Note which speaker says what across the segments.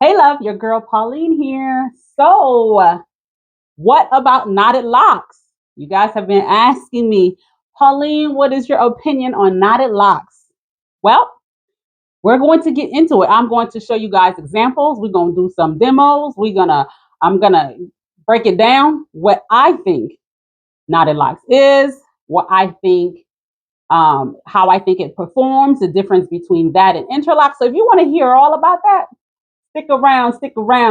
Speaker 1: Hey, love, your girl Pauline here. So, what about knotted locks? You guys have been asking me, Pauline, what is your opinion on knotted locks? Well, we're going to get into it. I'm going to show you guys examples. We're going to do some demos. I'm gonna break it down what I think knotted locks is, what I think, how I think it performs, the difference between that and interlock. So, if you want to hear all about that, stick around,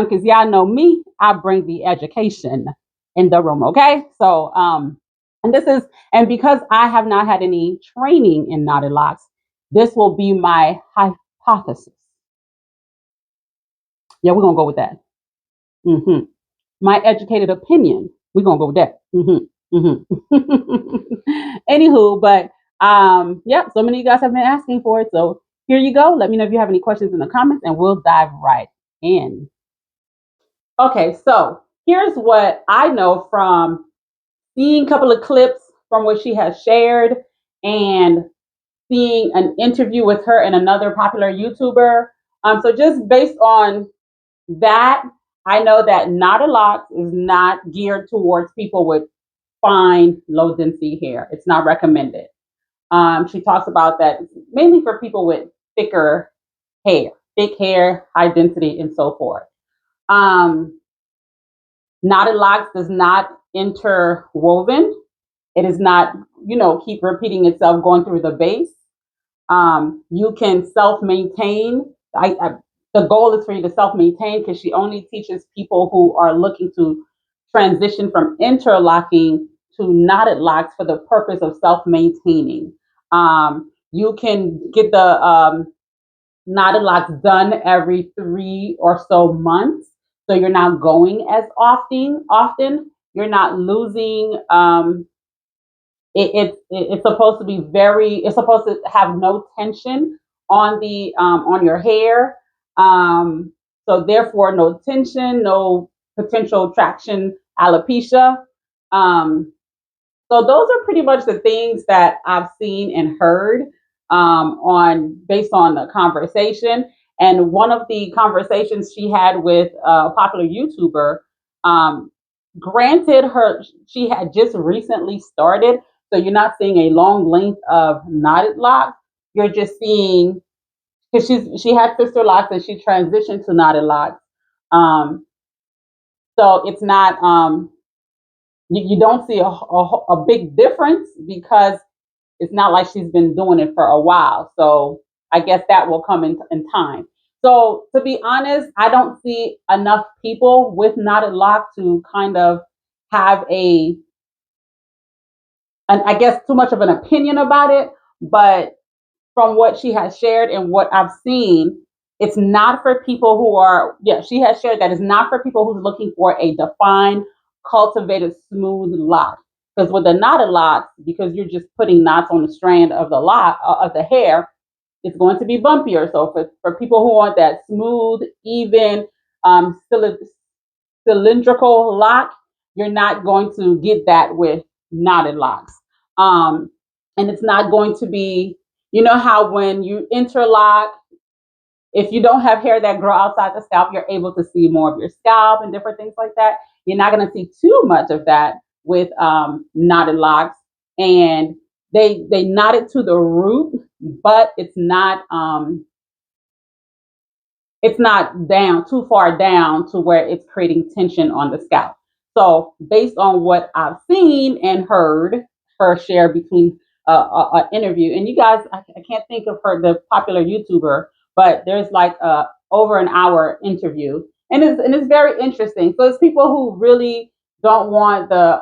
Speaker 1: because y'all know me. I bring the education in the room. Okay, and this is and because I have not had any training in knotted locks, this will be my hypothesis. Yeah, we're gonna go with that. hmm My educated opinion. We're gonna go with that. Anywho, but yeah, so many of you guys have been asking for it. So here you go. Let me know if you have any questions in the comments, and we'll dive right in. Okay, so here's what I know from seeing a couple of clips from what she has shared and seeing an interview with her and another popular YouTuber. So just based on that, I know that Not a Lot is not geared towards people with fine, low density hair. It's not recommended. She talks about that mainly for people with thicker hair, thick hair, high density, and so forth. Um, Knotted locks does not interwoven. It is not, keep repeating itself going through the base. You can self maintain. The goal is for you to self maintain because she only teaches people who are looking to transition from interlocking to knotted locks for the purpose of self maintaining. You can get the knotted locks done every 3 or so months. So you're not going as often. You're not losing. It's supposed to be it's supposed to have no tension on your hair. So therefore, no tension, no potential traction alopecia. Um, so those are pretty much the things that I've seen and heard on based on the conversation. And one of the conversations she had with a popular YouTuber, um, granted, she had just recently started, so you're not seeing a long length of knotted locks. You're just seeing because she had sister locks and she transitioned to knotted locks. Um, so it's not you don't see a big difference because it's not like she's been doing it for a while. So I guess that will come in time. So to be honest, I don't see enough people with knotted lock to kind of have I guess too much of an opinion about it. But from what she has shared and what I've seen, it's not for people who are, yeah, she has shared that it's not for people who's looking for a defined, cultivated, smooth lock. Because with the knotted locks, because you're just putting knots on the strand of the lock of the hair, it's going to be bumpier. So for people who want that smooth, even, cylindrical lock, you're not going to get that with knotted locks. Um, and it's not going to be, you know how when you interlock, if you don't have hair that grow outside the scalp, you're able to see more of your scalp and different things like that. You're not going to see too much of that with knotted locks, and they knot it to the root, but it's not down too far down to where it's creating tension on the scalp. So based on what I've seen and heard her share between an interview, and you guys, I can't think of her, the popular YouTuber, but there's like a over an hour interview, and it's very interesting. So it's people who really don't want the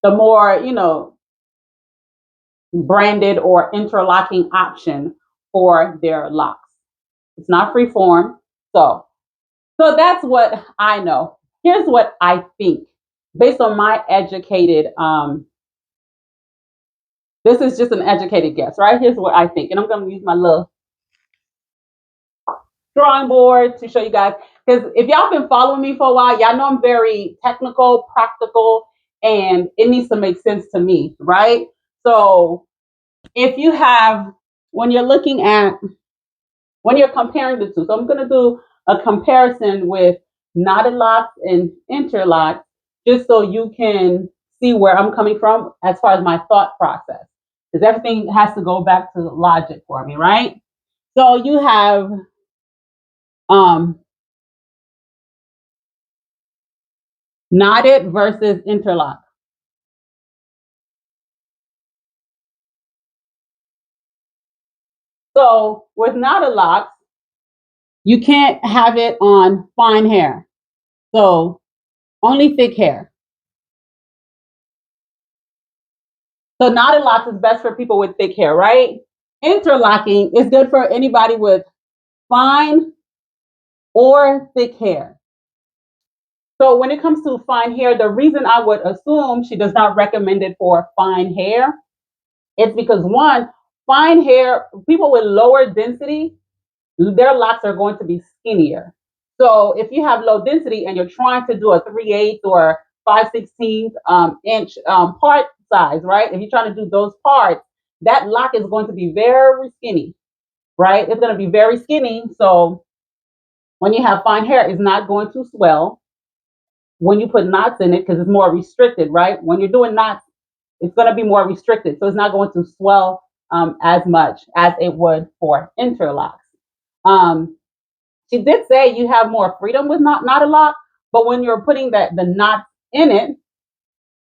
Speaker 1: more branded or interlocking option for their locks. It's not free form. So that's what I know. Here's what I think based on my educated this is just an educated guess, right? Here's what I think. And I'm going to use my little drawing board to show you guys because if y'all been following me for a while, y'all know I'm very technical, practical, and it needs to make sense to me, right? So if you have when you're looking at when you're comparing the two. So I'm going to do a comparison with knotted locks and interlocks, just so you can see where I'm coming from as far as my thought process. Because everything has to go back to logic for me, right? So you have um, knotted versus interlock. So with knotted locks, you can't have it on fine hair. So only thick hair. So knotted locks is best for people with thick hair, right? Interlocking is good for anybody with fine or thick hair. So when it comes to fine hair, the reason I would assume she does not recommend it for fine hair is because one, fine hair, people with lower density, their locks are going to be skinnier. So if you have low density and you're trying to do a 3/8 or 5/16 inch part size, right? If you're trying to do those parts, that lock is going to be very skinny, right? It's going to be very skinny. So when you have fine hair, it's not going to swell when you put knots in it because it's more restricted, right? When you're doing knots, it's going to be more restricted. So it's not going to swell as much as it would for interlocks. Um, she did say you have more freedom with not a lock, but when you're putting the knots in it,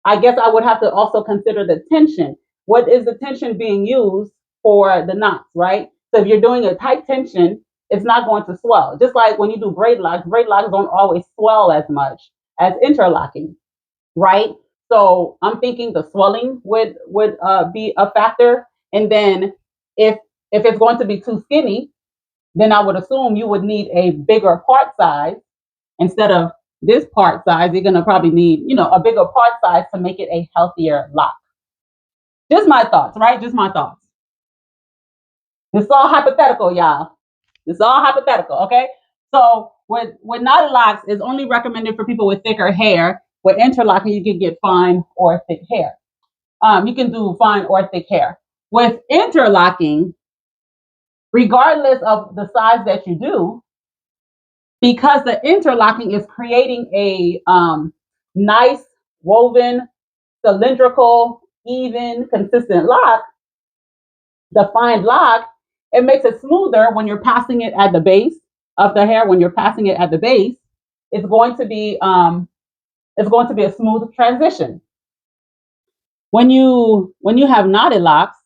Speaker 1: I guess I would have to also consider the tension. What is the tension being used for the knots, right? So if you're doing a tight tension, it's not going to swell. Just like when you do braid locks don't always swell as much as interlocking, right? So I'm thinking the swelling would be a factor, and then if if it's going to be too skinny, then I would assume you would need a bigger part size instead of this part size. You're going to probably need, a bigger part size to make it a healthier lock. Just my thoughts, right? Just my thoughts. It's all hypothetical, y'all. It's all hypothetical, okay? So with knotted locks, it's only recommended for people with thicker hair. With interlocking, you can get fine or thick hair. You can do fine or thick hair. With interlocking, regardless of the size that you do, because the interlocking is creating a nice woven, cylindrical, even, consistent lock, the fine lock, it makes it smoother when you're passing it at the base of the hair. When you're passing it at the base, it's going to be a smooth transition. When you have knotted locks,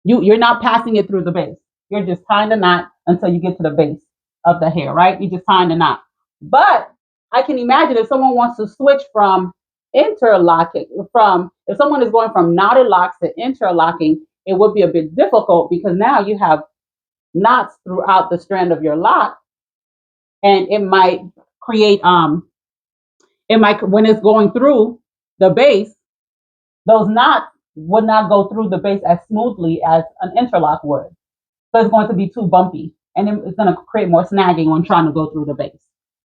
Speaker 1: you're not passing it through the base. You're just tying the knot until you get to the base of the hair, right? You're just tying the knot. But I can imagine if someone wants to switch from interlocking, from if someone is going from knotted locks to interlocking, it would be a bit difficult because now you have knots throughout the strand of your lock, and create it might when it's going through the base, those knots would not go through the base as smoothly as an interlock would. So it's going to be too bumpy, and it's going to create more snagging when trying to go through the base.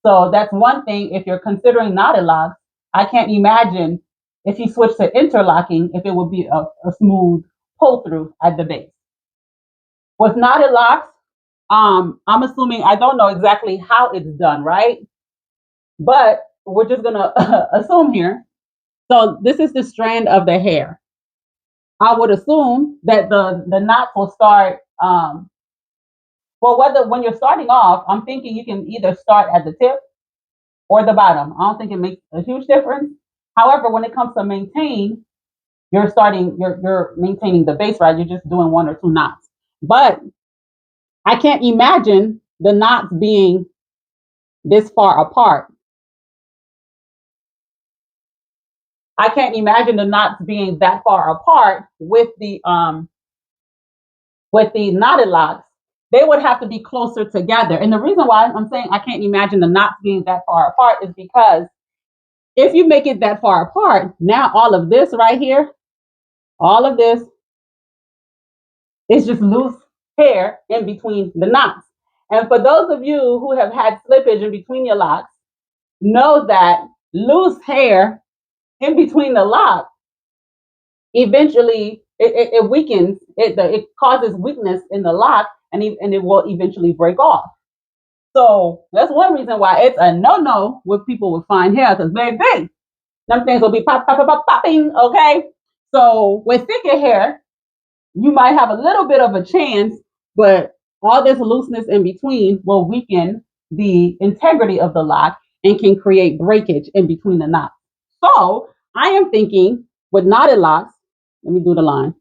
Speaker 1: So that's one thing. If you're considering knotted locks, I can't imagine if you switch to interlocking if it would be a smooth pull through at the base. With knotted locks, I'm assuming I don't know exactly how it's done, right? But we're just gonna assume here. So this is the strand of the hair. I would assume that the knots will start. Well, whether when you're starting off, I'm thinking you can either start at the tip or the bottom. I don't think it makes a huge difference. However, when it comes to maintain, you're maintaining the base, right? You're just doing one or two knots. But I can't imagine the knots being this far apart. I can't imagine the knots being that far apart with the knotted locks. They would have to be closer together. And the reason why I'm saying I can't imagine the knots being that far apart is because if you make it that far apart, now all of this right here, all of this is just loose hair in between the knots. And for those of you who have had slippage in between your locks, know that loose hair in between the locks eventually it weakens, it causes weakness in the lock, and it will eventually break off. So that's one reason why it's a no-no with people with fine hair, because baby, them things will be popping, okay? So with thicker hair, you might have a little bit of a chance, but all this looseness in between will weaken the integrity of the lock and can create breakage in between the knots. So I am thinking with knotted locks, let me do the line.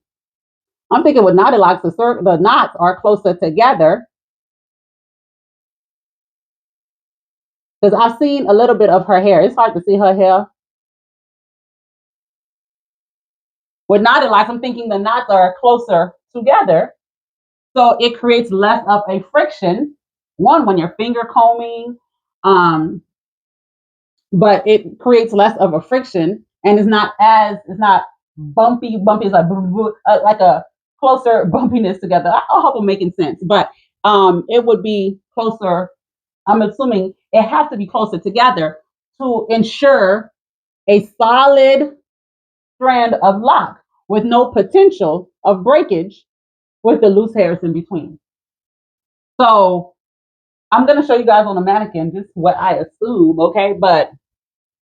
Speaker 1: I'm thinking with knotted locks, the knots are closer together because I've seen a little bit of her hair. It's hard to see her hair. With knotted locks, I'm thinking the knots are closer together. So it creates less of a friction, one, when you're finger combing, um, but it creates less of a friction and it's not bumpy. It's like a closer bumpiness together. I hope I'm making sense, but it would be closer. I'm assuming it has to be closer together to ensure a solid strand of lock with no potential of breakage with the loose hairs in between. So I'm going to show you guys on a mannequin just what I assume, okay? But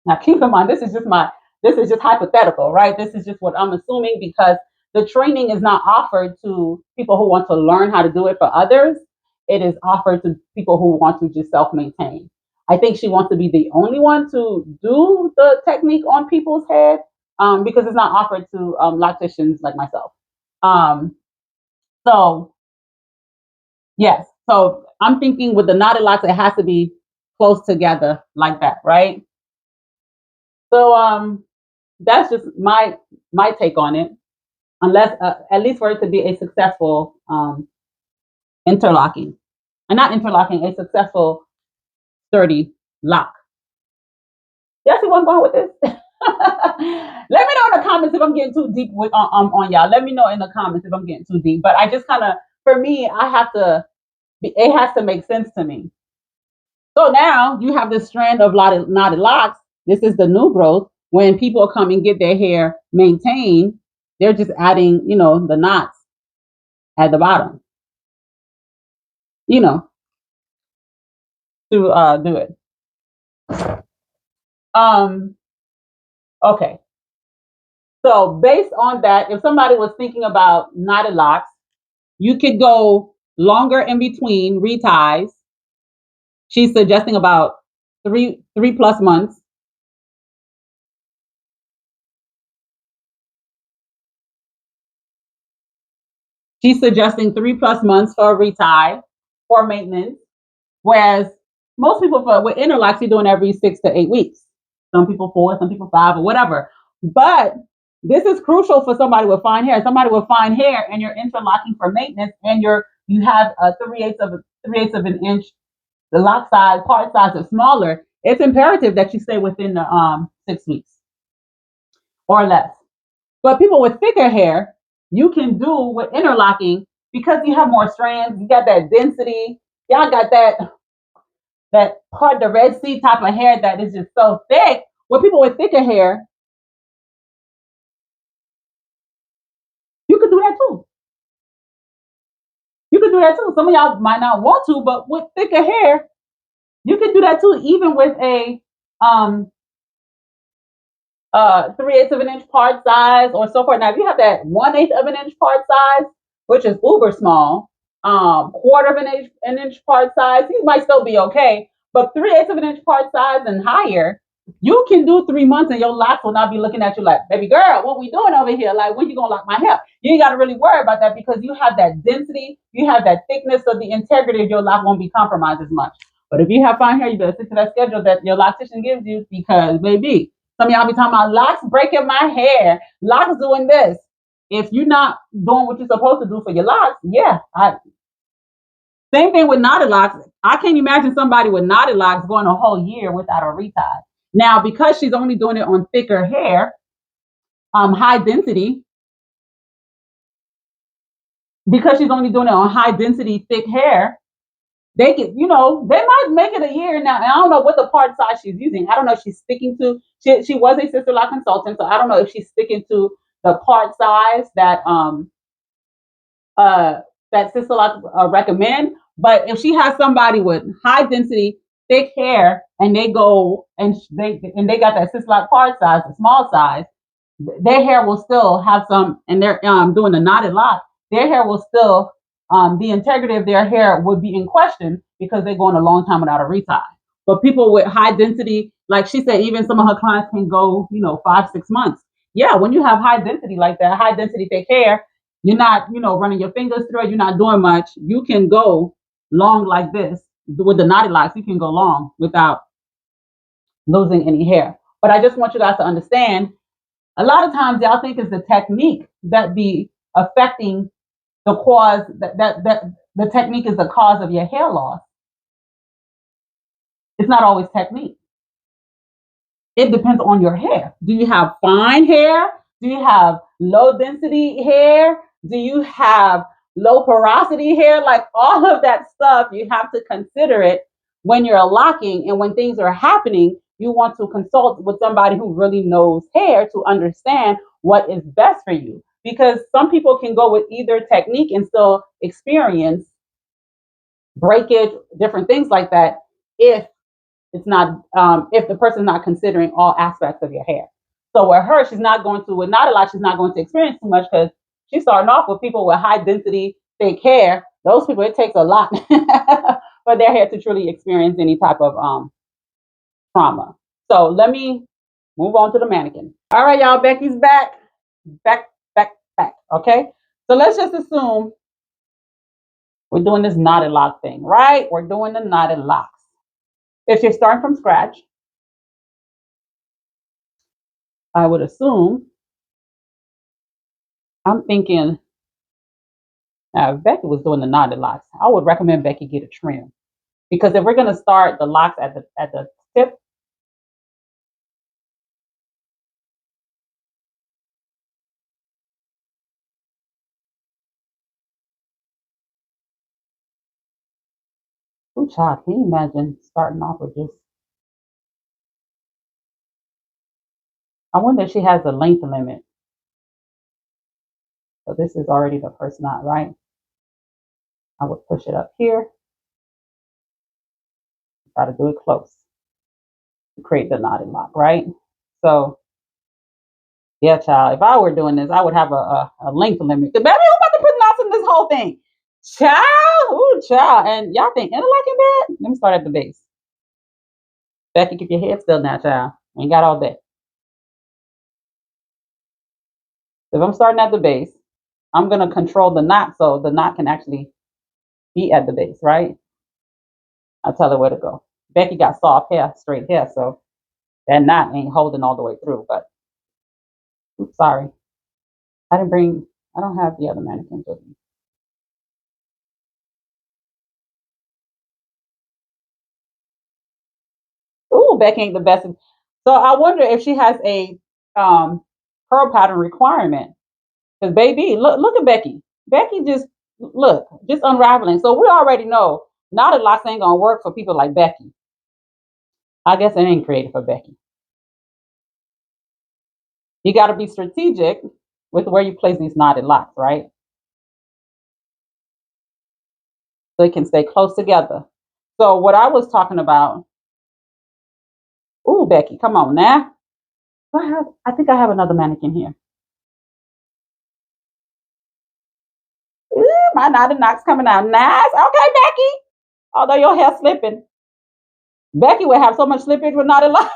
Speaker 1: now keep in mind, this is just hypothetical, right? This is just what I'm assuming because the training is not offered to people who want to learn how to do it for others. It is offered to people who want to just self-maintain. I think she wants to be the only one to do the technique on people's head because it's not offered to locticians like myself. Um, so yes, so I'm thinking with the knotted locks, it has to be close together like that, right? So that's just my take on it. Unless at least for it to be a successful interlocking, and not interlocking, a successful sturdy lock. Y'all see where I'm going with this? Let me know in the comments if I'm getting too deep on y'all. Let me know in the comments if I'm getting too deep. But I just kind of, for me, I have to. It has to make sense to me. So now you have this strand of knotted locks. This is the new growth. When people come and get their hair maintained, they're just adding, the knots at the bottom, you know, to do it. Um, okay. So based on that, if somebody was thinking about knotted locks, you could go longer in between reties. She's suggesting about three plus months. She's suggesting 3+ months for a retie for maintenance. Whereas most people with interlocks, you're doing every 6 to 8 weeks. Some people 4, some people 5, or whatever. But this is crucial for somebody with fine hair. Somebody with fine hair, and you're interlocking for maintenance, and you have a 3/8 of an inch. The lock size, part size is smaller. It's imperative that you stay within the 6 weeks or less. But people with thicker hair, you can do with interlocking because you have more strands. You got that density. Y'all got that part, the Red Sea type of hair that is just so thick. With people with thicker hair, you could do that too. You could do that too. Some of y'all might not want to, but with thicker hair, you could do that too, even with a 3/8 of an inch part size or so forth. Now, if you have that 1/8 of an inch part size, which is uber small, quarter of an inch part size, you might still be okay. But 3/8 of an inch part size and higher, you can do 3 months and your locks will not be looking at you like, baby girl, what we doing over here? Like, when you gonna lock my hair? You ain't got to really worry about that because you have that density, you have that thickness, so the integrity of your lock won't be compromised as much. But if you have fine hair, you better stick to that schedule that your loctician gives you because, baby, some of y'all be talking about locks breaking my hair, locks doing this. If you're not doing what you're supposed to do for your locks, yeah. Same thing with knotted locks. I can't imagine somebody with knotted locks going a whole year without a retie. Now, because she's only doing it on thicker hair, high density, because she's only doing it on high density, thick hair, they can, they might make it a year now. And I don't know what the part size she's using. I don't know if she's sticking to, she was a Sisterlocs consultant, so I don't know if she's sticking to the part size that that Sisterlocs recommend. But if she has somebody with high density, thick hair, and they go and they got that Sisterlocs part size, a small size, their hair will still have some, and they're doing a knotted lock. Their hair will still, the integrity of their hair would be in question because they're going a long time without a retie. But people with high density, like she said, even some of her clients can go, 5, 6 months. Yeah, when you have high density like that, high density thick hair, you're not, running your fingers through it. You're not doing much. You can go long like this with the knotted locks. You can go long without losing any hair. But I just want you guys to understand. A lot of times, y'all think it's the technique that be affecting the cause. That the technique is the cause of your hair loss. It's not always technique. It depends on your hair. Do you have fine hair? Do you have low density hair? Do you have low porosity hair? Like all of that stuff, you have to consider it when you're locking, and when things are happening, you want to consult with somebody who really knows hair to understand what is best for you. Because some people can go with either technique and still experience breakage, different things like that, if it's not if the person's not considering all aspects of your hair. So with her, she's not going to, with not a lot, she's not going to experience too much because she's starting off with people with high density, thick hair. Those people, it takes a lot for their hair to truly experience any type of trauma. So let me move on to the mannequin. All right, y'all, Becky's back, back. Okay, so let's just assume we're doing this knotted lock thing, right? We're doing the knotted locks. If you're starting from scratch, I would assume, I'm thinking, now if Becky was doing the knotted locks, I would recommend Becky get a trim. Because if we're gonna start the locks at the tip, ooh, child, can you imagine starting off with just, I wonder if she has a length limit. So this is already the first knot, right? I would push it up here, try to do it close to create the knotted lock, right? So yeah, child, if I were doing this, I would have a length limit. Baby, who about to put knots in this whole thing? Child, ooh, child. And y'all think interlocking bad? Let me start at the base. Becky, keep your head still now, child. Ain't got all that. If I'm starting at the base, I'm going to control the knot so the knot can actually be at the base, right? I'll tell her where to go. Becky got soft hair, straight hair, so that knot ain't holding all the way through. But oops, sorry. I don't have the other mannequins with me. Ooh, Becky ain't the best. So I wonder if she has a um, curl pattern requirement. Because baby, look at Becky. Becky just unraveling. So we already know knotted locks ain't gonna work for people like Becky. I guess it ain't created for Becky. You got to be strategic with where you place these knotted locks, right? So it can stay close together. So what I was talking about, ooh, Becky, come on now. I think I have another mannequin here. Ooh, my knotted locks coming out nice. Okay, Becky. Although your hair's slipping, Becky would have so much slippage with knotted locks.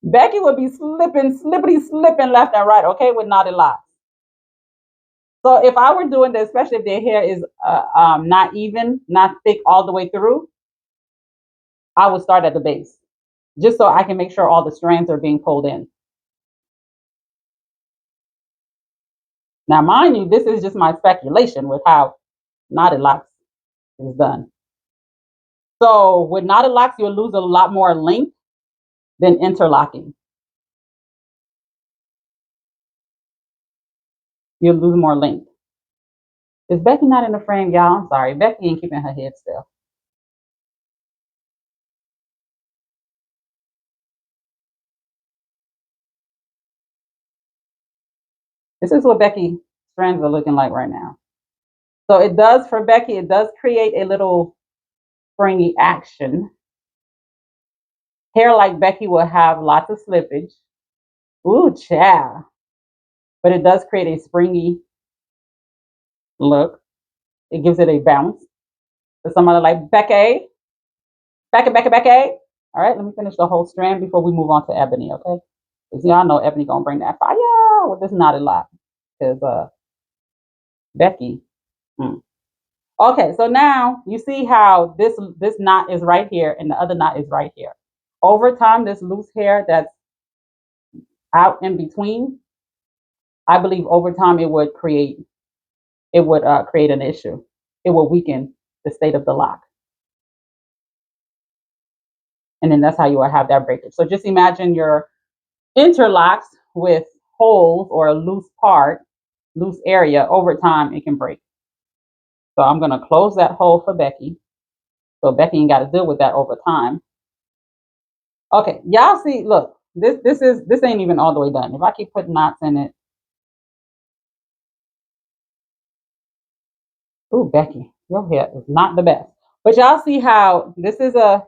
Speaker 1: Becky would be slipping left and right, okay, with knotted locks. So if I were doing this, especially if their hair is not even, not thick all the way through, I would start at the base, just so I can make sure all the strands are being pulled in. Now, mind you, this is just my speculation with how knotted locks is done. So with knotted locks, you'll lose a lot more length than interlocking. You'll lose more length. Is Becky not in the frame, y'all? I'm sorry. Becky ain't keeping her head still. This is what Becky strands are looking like right now. So it does for Becky, it does create a little springy action. Hair like Becky will have lots of slippage. Ooh, child. But it does create a springy look. It gives it a bounce. For somebody like Becky, Becky. All right, let me finish the whole strand before we move on to Ebony, okay? Because y'all know Ebony gonna bring that fire with this knotted lock. Because Becky. Okay, so now you see how this knot is right here and the other knot is right here. Over time, this loose hair that's out in between, I believe over time it would create an issue. It will weaken the state of the lock. And then that's how you will have that breakage. So just imagine your interlocks with holes or a loose part, loose area. Over time, it can break. So I'm going to close that hole for Becky. So Becky ain't got to deal with that over time. Okay, y'all see, look, this ain't even all the way done. If I keep putting knots in it. Ooh, Becky, your hair is not the best. But y'all see how this is a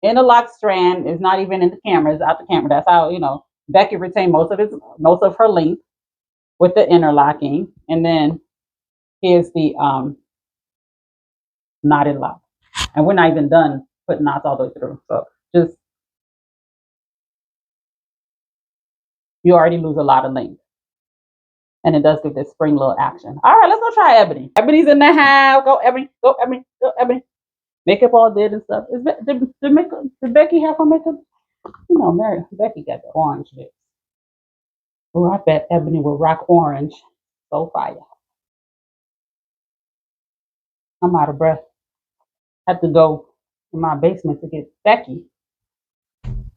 Speaker 1: interlock strand. Is not even in the camera, it's out the camera. That's how, Becky retained most of her length with the interlocking. And then here's the knotted lock. And we're not even done putting knots all the way through. So just, you already lose a lot of length. And it does give this spring little action. All right, let's go try Ebony. Ebony's in the house. Go Ebony, go Ebony, go Ebony. Makeup all did and stuff. Did Becky have her makeup? Becky got the orange lips. Oh, I bet Ebony will rock orange. So fire. I'm out of breath. Had to go in my basement to get Becky.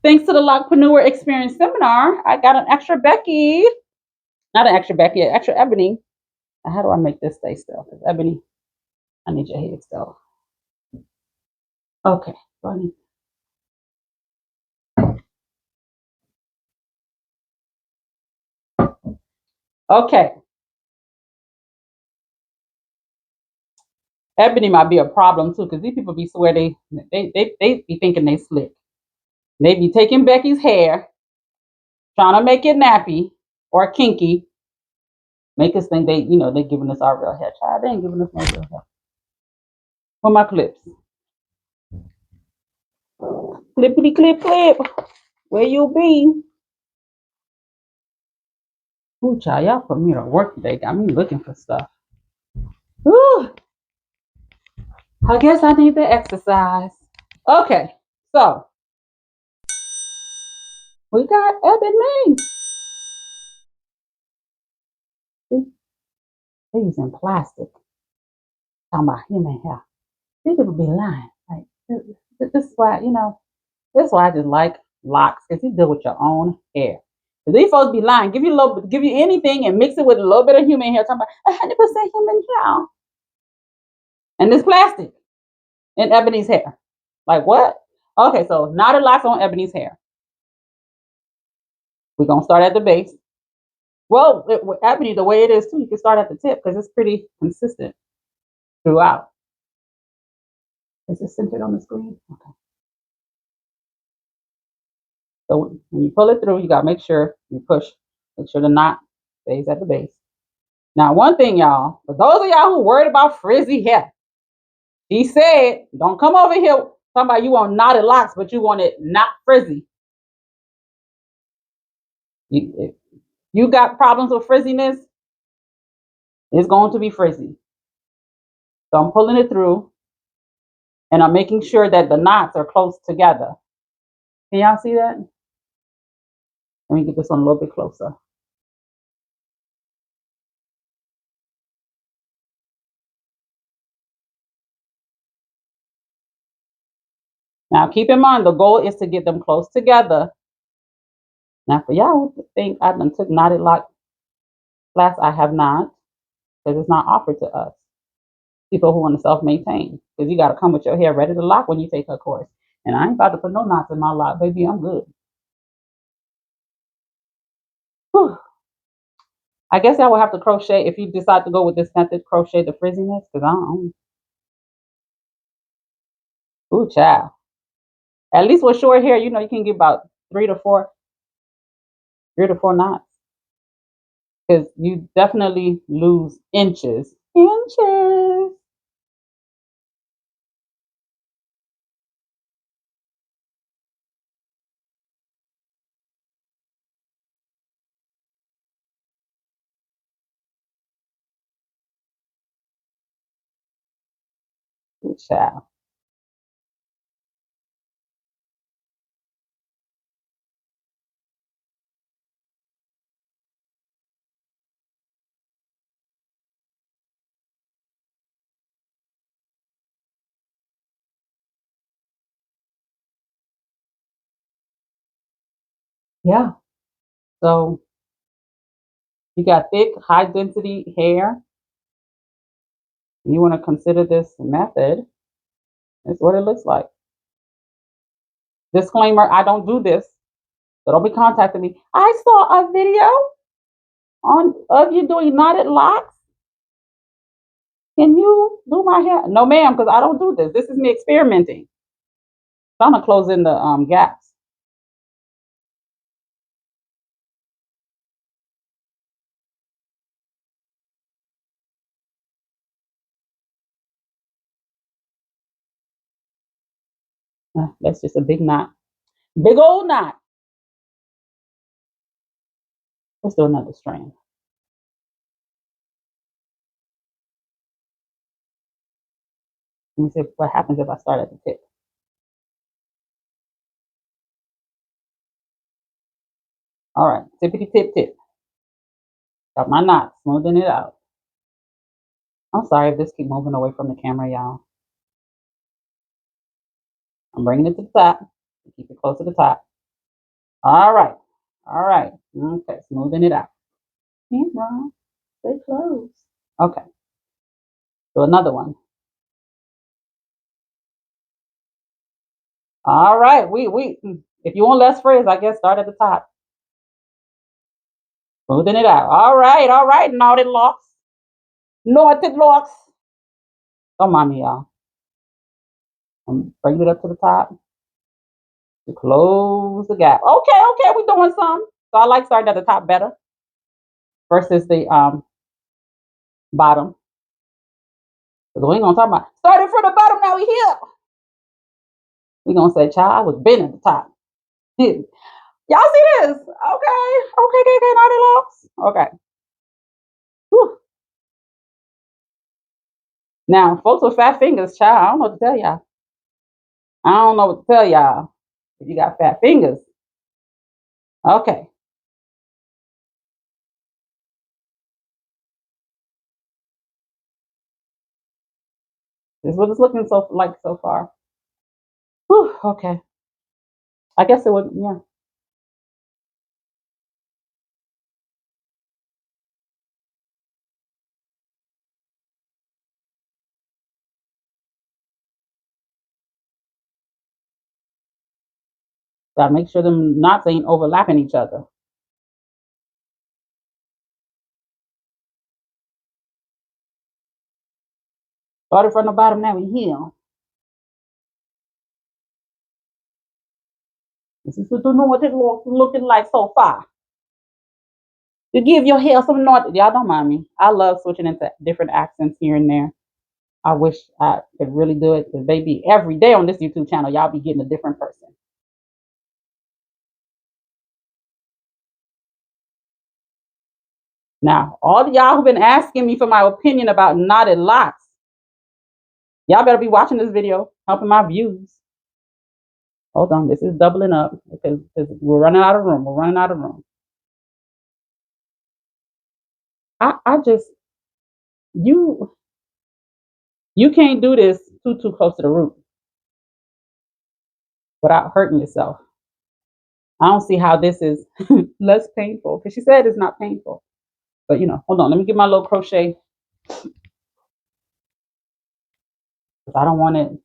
Speaker 1: Thanks to the Lockpreneur Experience Seminar, I got an extra Becky. Not an extra Becky, an extra Ebony. How do I make this stay still? Because Ebony, I need your head still. Okay, funny. Okay. Ebony might be a problem too, because these people be swear they be thinking they slick. They be taking Becky's hair, trying to make it nappy or kinky, make us think they giving us our real hair. Child, they ain't giving us no real hair. For my clips. Clippity clip clip. Where you be? Ooh, child, y'all put me to work today. Got me looking for stuff. Ooh. I guess I need to exercise. Okay, so we got Ebony. See, they using plastic. Talking about human hair. These people be lying. Like this is why, this is why I just like Locs, because you deal with your own hair. These folks be lying, give you anything and mix it with a little bit of human hair, talking about 100% human hair. And it's plastic in Ebony's hair. Like what? Okay, so knotted locks on Ebony's hair. We're gonna start at the base. Well, with Ebony, the way it is too, you can start at the tip because it's pretty consistent throughout. Is it centered on the screen? Okay. So when you pull it through, you gotta make sure you push, make sure the knot stays at the base. Now, one thing, y'all, for those of y'all who worried about frizzy hair, he said, don't come over here talking about you want knotted locks, but you want it not frizzy. If you got problems with frizziness, it's going to be frizzy. So I'm pulling it through and I'm making sure that the knots are close together. Can y'all see that? Let me get this one a little bit closer. Now, keep in mind, the goal is to get them close together. Now, for y'all who think I done took knotted lock class, I have not, because it's not offered to us. People who want to self-maintain, because you got to come with your hair ready to lock when you take a course. And I ain't about to put no knots in my lock, baby. I'm good. Whew. I guess I will have to crochet if you decide to go with this method. Crochet the frizziness because I don't. Ooh, child. At least with short hair, you can get about 3 to 4 knots because you definitely lose inches. Inches. Ooh, child. Yeah. So you got thick, high density hair. You want to consider this method. It's what it looks like. Disclaimer, I don't do this. So don't be contacting me. I saw a video of you doing knotted locks. Can you do my hair? No, ma'am, because I don't do this. This is me experimenting. So I'm gonna close in the gaps. That's just a big knot. Big old knot. Let's do another strand. Let me see what happens if I start at the tip. All right, tippity tip tip. Got my knot, smoothing it out. I'm sorry if this keep moving away from the camera, y'all. I'm bringing it to the top. Keep it close to the top. All right. All right. Okay, smoothing it out. Camera, stay close. Okay, so another one. All right, we. If you want less frizz, I guess start at the top. Smoothing it out. All right, knotted locks. Knotted locks. Don't mind me, y'all. I'm bringing it up to the top to close the gap. Okay, we're doing some. So I like starting at the top better versus the bottom. Because we ain't gonna talk about starting from the bottom, now we here. We're gonna say, child, I was been at the top. Y'all see this? Okay, knotted locks. Okay. Whew. Now, folks with fat fingers, child, I don't know what to tell y'all. I don't know what to tell y'all if you got fat fingers. Okay. This is what it's looking so far. Whew, okay. I guess it would, yeah. Gotta make sure them knots ain't overlapping each other. Started from the bottom, now we here. This is what you know what it looking like so far. To give your hair some knot. Y'all don't mind me. I love switching into different accents here and there. I wish I could really do it because baby, every day on this YouTube channel, y'all be getting a different person. Now, all of y'all who've been asking me for my opinion about knotted locks, y'all better be watching this video, helping my views. Hold on, this is doubling up because we're running out of room. We're running out of room. I just you can't do this too close to the root without hurting yourself. I don't see how this is less painful because she said it's not painful. But hold on, let me get my little crochet because I don't want it to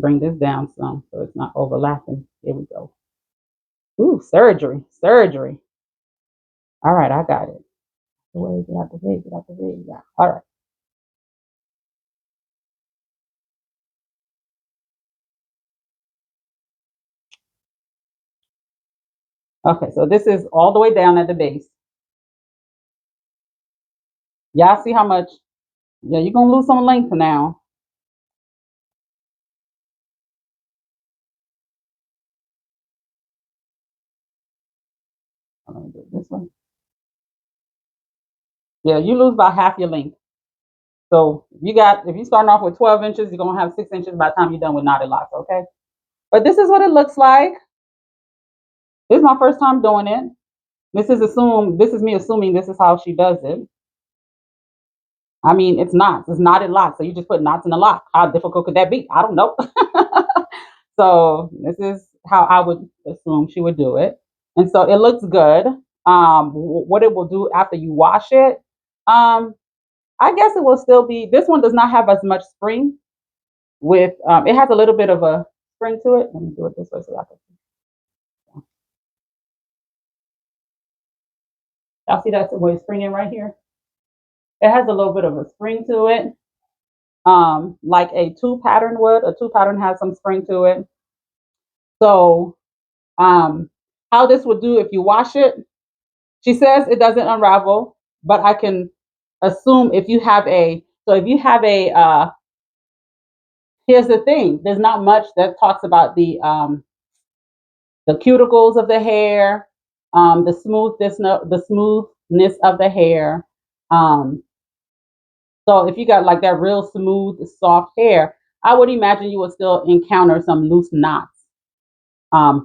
Speaker 1: bring this down some so it's not overlapping. Here we go. Ooh, surgery. All right, I got it. The way, get out the way, get out the way. Yeah. All right. Okay, so this is all the way down at the base. Y'all see how much? Yeah, you're gonna lose some length now. Let me do it this way. Yeah, you lose about half your length. So if you starting off with 12 inches, you're gonna have 6 inches by the time you're done with knotted locks, okay? But this is what it looks like. This is my first time doing it. This is me assuming this is how she does it. I mean, it's knots, it's knotted locks. So you just put knots in the lock. How difficult could that be? I don't know. So this is how I would assume she would do it. And so it looks good. What it will do after you wash it, I guess it will still be. This one does not have as much spring. It has a little bit of a spring to it. Let me do it this way so y'all can see. Y'all see that's the way it's springing right here. It has a little bit of a spring to it, like a two pattern would. A two pattern has some spring to it. So, how this would do if you wash it? She says it doesn't unravel, but I can assume if you have a so if you have a here's the thing. There's not much that talks about the cuticles of the hair, the smoothness of the hair. Um, so if you got like that real smooth, soft hair, I would imagine you would still encounter some loose knots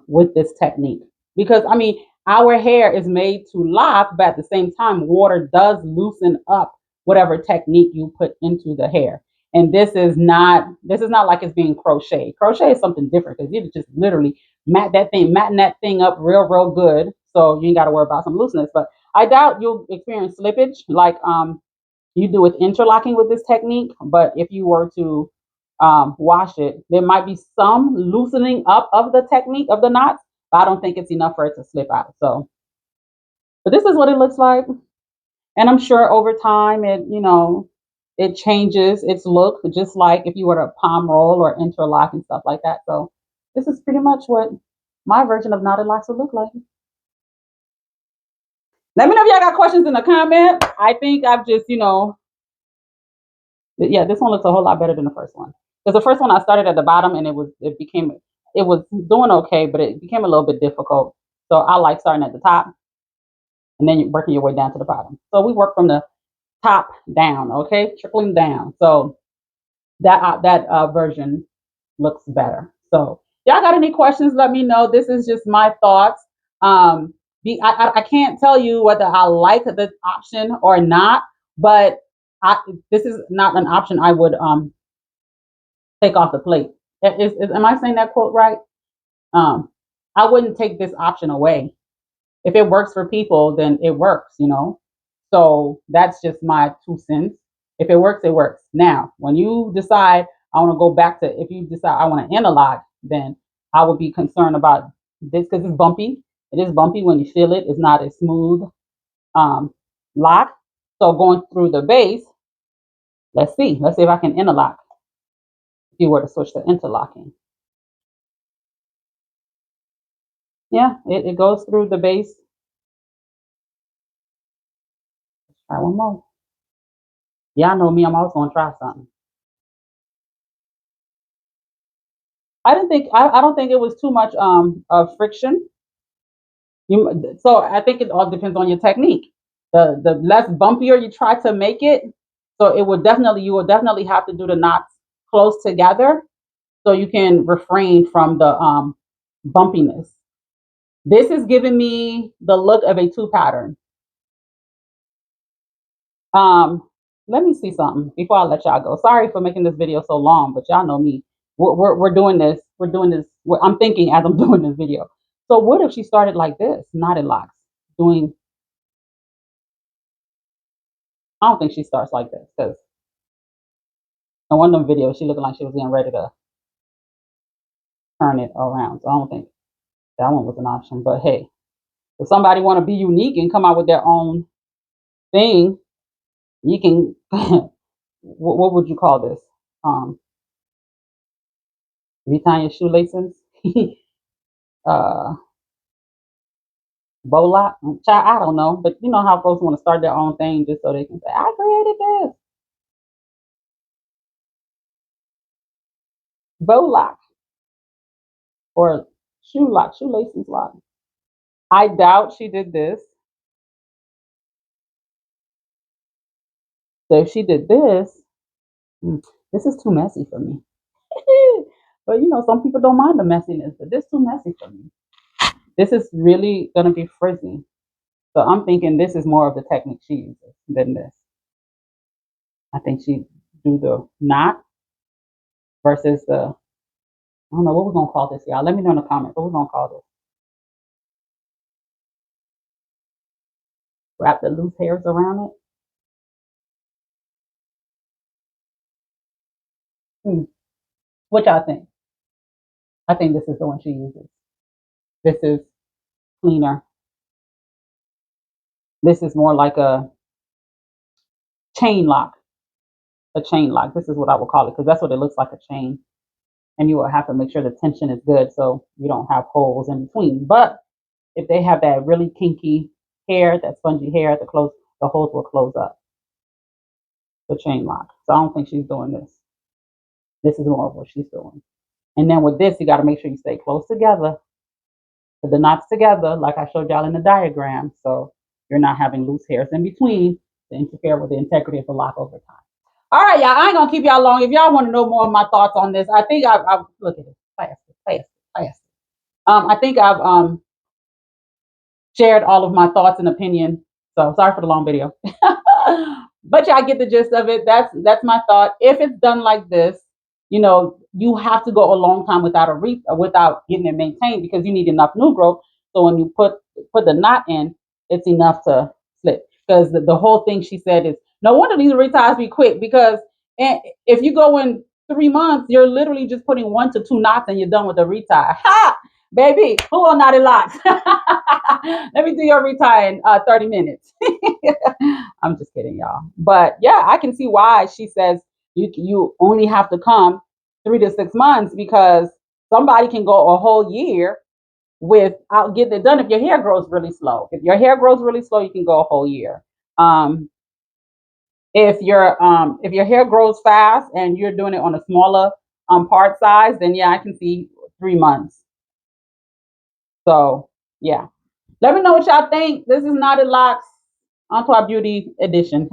Speaker 1: with this technique. Because I mean, our hair is made to lock, but at the same time, water does loosen up whatever technique you put into the hair. And this is not like it's being crochet. Crochet is something different because you just literally matting that thing up real good. So you ain't got to worry about some looseness. But I doubt you'll experience slippage like you do with interlocking with this technique. But if you were to wash it, there might be some loosening up of the technique of the knots, but I don't think it's enough for it to slip out. So, but this is what it looks like, and I'm sure over time it changes its look, just like if you were to palm roll or interlock and stuff like that. So, this is pretty much what my version of knotted locks would look like. Let me know if y'all got questions in the comments. I think I've just yeah, this one looks a whole lot better than the first one. Because the first one I started at the bottom and it was doing okay, but it became a little bit difficult. So I like starting at the top and then you're working your way down to the bottom. So we work from the top down, okay, trickling down. So that version looks better. So y'all got any questions? Let me know. This is just my thoughts. Um, I can't tell you whether I like the option or not, but this is not an option I would take off the plate. Am I saying that quote right? Um, I wouldn't take this option away. If it works for people, then it works. So that's just my 2 cents. If it works, it works. Now, when you decide I want to go back to, if you decide I want to analog, then I would be concerned about this because it's bumpy. It is bumpy when you feel it. It's not a smooth um, lock. So going through the base, let's see. Let's see if I can interlock. If you were to switch to interlocking. Yeah, it goes through the base. Try one more. Y'all know me, I'm always gonna try something. I don't think it was too much of friction. So I think it all depends on your technique. The less bumpier you try to make it, so you will definitely have to do the knots close together so you can refrain from the bumpiness. This is giving me the look of a two pattern. Um, Let me see something before I let y'all go. Sorry for making this video so long, but y'all know me. We're doing this. We're doing this. I'm thinking as I'm doing this video. So what if she started like this, knotted locks, doing? I don't think she starts like this because in one of them videos she looked like she was getting ready to turn it around. So I don't think that one was an option. But hey, If somebody want to be unique and come out with their own thing, you can. What would you call this? Um, retying your shoelaces, uh, Bolot. I don't know, but you know how folks want to start their own thing just so they can say, "I created this." Bolot or shoelaces lock. I doubt she did this. So if she did this, this is too messy for me. But you know, some people don't mind the messiness, but this is too messy for me. This is really gonna be frizzy. So I'm thinking this is more of the technique she uses than this. I think she do the knot versus the, I don't know what we're gonna call this, y'all. Let me know in the comments what we're gonna call this. Wrap the loose hairs around it. Hmm. What y'all think? I think this is the one she uses. This is cleaner. This is more like a chain lock. A chain lock. This is what I would call it because that's what it looks like, a chain. And you will have to make sure the tension is good so you don't have holes in between. But if they have that really kinky hair, that spongy hair, the holes will close up. The chain lock. So I don't think she's doing this. This is more of what she's doing. And then with this, you got to make sure you stay close together, put the knots together, like I showed y'all in the diagram, so you're not having loose hairs in between to interfere with the integrity of the lock over time. All right, y'all. I ain't gonna keep y'all long. If y'all want to know more of my thoughts on this, I think I've look at it, fast. I think I've shared all of my thoughts and opinion. So sorry for the long video. But y'all get the gist of it. That's my thought. If it's done like this, you know, you have to go a long time without without getting it maintained because you need enough new growth. So when you put the knot in, it's enough to slip. Because the whole thing she said is no wonder these reties be quick because if you go in 3 months, you're literally just putting 1 to 2 knots and you're done with the retie. Ha! Baby, who are knotted locks? Let me do your retie in 30 minutes. I'm just kidding, y'all. But yeah, I can see why she says you only have to come 3 to 6 months because somebody can go a whole year without getting it done if your hair grows really slow. If your hair grows really slow, you can go a whole year. Um, if your hair grows fast and you're doing it on a smaller part size, then yeah, I can see 3 months. So yeah. Let me know what y'all think. This is Knotted Locks onto our beauty edition.